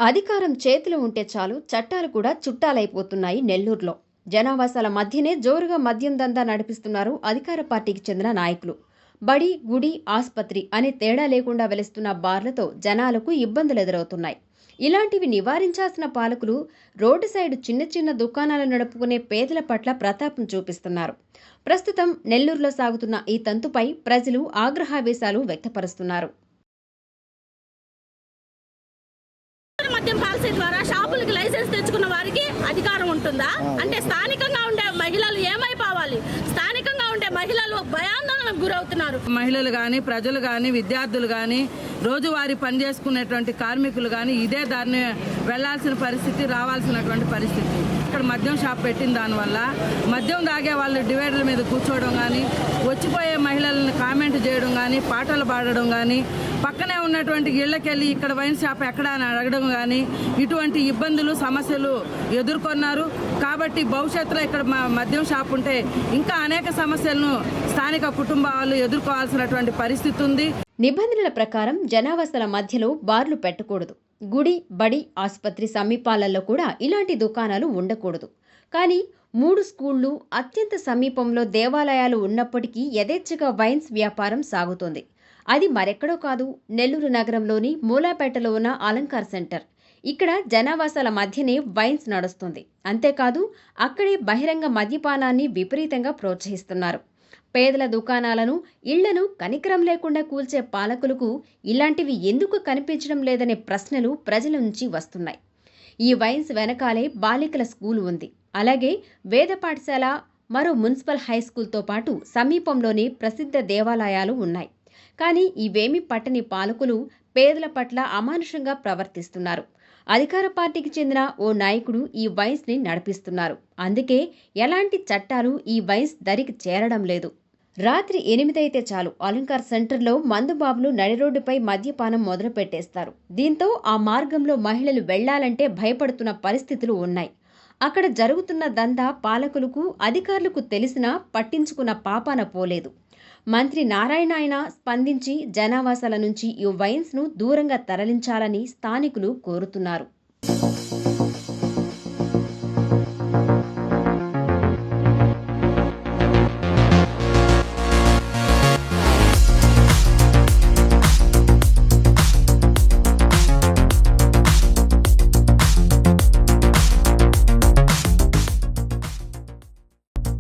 అధికారం చేతిలో ఉంటే చాలు చట్టాలు కూడా చుట్టాలైపోతున్నాయి నెల్లూరులో. జనావాసాల మధ్యనే జోరుగా మద్యం దందా నడిపిస్తున్నారు అధికార పార్టీకి చెందిన నాయకులు. బడి, గుడి, ఆస్పత్రి అనే తేడా లేకుండా వెలుస్తున్న బార్లతో జనాలకు ఇబ్బందులు ఎదురవుతున్నాయి. ఇలాంటివి నివారించాల్సిన పాలకులు రోడ్డు సైడు చిన్న చిన్న దుకాణాలు నడుపుకునే పేదల పట్ల ప్రతాపం చూపిస్తున్నారు. ప్రస్తుతం నెల్లూరులో సాగుతున్న ఈ తంతుపై ప్రజలు ఆగ్రహావేశాలు వ్యక్తపరుస్తున్నారు. మద్యం పాలసీ ద్వారా షాపులకి లైసెన్స్ తెచ్చుకున్న వారికి అధికారం ఉంటుందా? అంటే స్థానికంగా ఉండే మహిళలు ఏమైపోవాలి? స్థానికంగా ఉండే మహిళలు భయాందోళనకు గురవుతున్నారు. మహిళలు కానీ, ప్రజలు కానీ, విద్యార్థులు కానీ, రోజువారీ పనిచేసుకునేటువంటి కార్మికులు కానీ ఇదే దారిని వెళ్లాల్సిన పరిస్థితి, రావాల్సినటువంటి పరిస్థితి. ఇక్కడ మద్యం షాప్ పెట్టిన దానివల్ల మద్యం తాగే వాళ్ళు డివైడర్ల మీద కూర్చోవడం కానీ, వచ్చిపోయే మహిళలను కామెంట్ చేయడం కానీ, పాటలు పాడడం కానీ, పక్కనే ఉన్నటువంటి ఇళ్లకెళ్ళి ఇక్కడ వైన్ షాప్ ఎక్కడ అని అడగడం కానీ, ఇటువంటి ఇబ్బందులు, సమస్యలు ఎదుర్కొన్నారు. కాబట్టి భవిష్యత్తులో ఇక్కడ మద్యం షాప్ ఉంటే ఇంకా అనేక సమస్యలను స్థానిక కుటుంబాలు ఎదుర్కోవాల్సినటువంటి పరిస్థితి ఉంది. నిబంధనల ప్రకారం జనావాసాల మధ్యలో బార్లు పెట్టకూడదు. గుడి, బడి, ఆసుపత్రి సమీపాలలో కూడా ఇలాంటి దుకాణాలు ఉండకూడదు. కానీ 3 స్కూళ్లు, అత్యంత సమీపంలో దేవాలయాలు ఉన్నప్పటికీ యథేచ్ఛగా వైన్స్ వ్యాపారం సాగుతోంది. అది మరెక్కడో కాదు, నెల్లూరు నగరంలోని మూలాపేటలో ఉన్న అలంకార్ సెంటర్. ఇక్కడ జనావాసాల మధ్యనే వైన్స్ నడుస్తుంది. అంతేకాదు అక్కడే బహిరంగ మద్యపానాన్ని విపరీతంగా ప్రోత్సహిస్తున్నారు. పేదల దుకాణాలను, ఇళ్లను కనికరం లేకుండా కూల్చే పాలకులకు ఇలాంటివి ఎందుకు కనిపించడం లేదనే ప్రశ్నలు ప్రజల నుంచి వస్తున్నాయి. ఈ వైన్స్ వెనకాలే బాలికల స్కూల్ ఉంది. అలాగే వేద పాఠశాల, మరో మున్సిపల్ హైస్కూల్తో పాటు సమీపంలోనే ప్రసిద్ధ దేవాలయాలు ఉన్నాయి. కానీ ఇవేమీ పట్టని పాలకులు పేదల పట్ల అమానుషంగా ప్రవర్తిస్తున్నారు. అధికార పార్టీకి చెందిన ఓ నాయకుడు ఈ వైన్స్ని నడిపిస్తున్నారు. అందుకే ఎలాంటి చట్టాలు ఈ వైన్స్ దరికి చేరడం లేదు. రాత్రి 8 అయితే చాలు అలంకార్ సెంటర్లో మందుబాబులు నడిరోడ్డుపై మద్యపానం మొదలు పెట్టేస్తారు. దీంతో ఆ మార్గంలో మహిళలు వెళ్లాలంటే భయపడుతున్న పరిస్థితులు ఉన్నాయి. అక్కడ జరుగుతున్న దందా పాలకులకు, అధికారులకు తెలిసినా పట్టించుకున్న పాపాన పోలేదు. మంత్రి నారాయణ స్పందించి జనావాసాల నుంచి ఈ వైన్స్ను దూరంగా తరలించాలని స్థానికులు కోరుతున్నారు.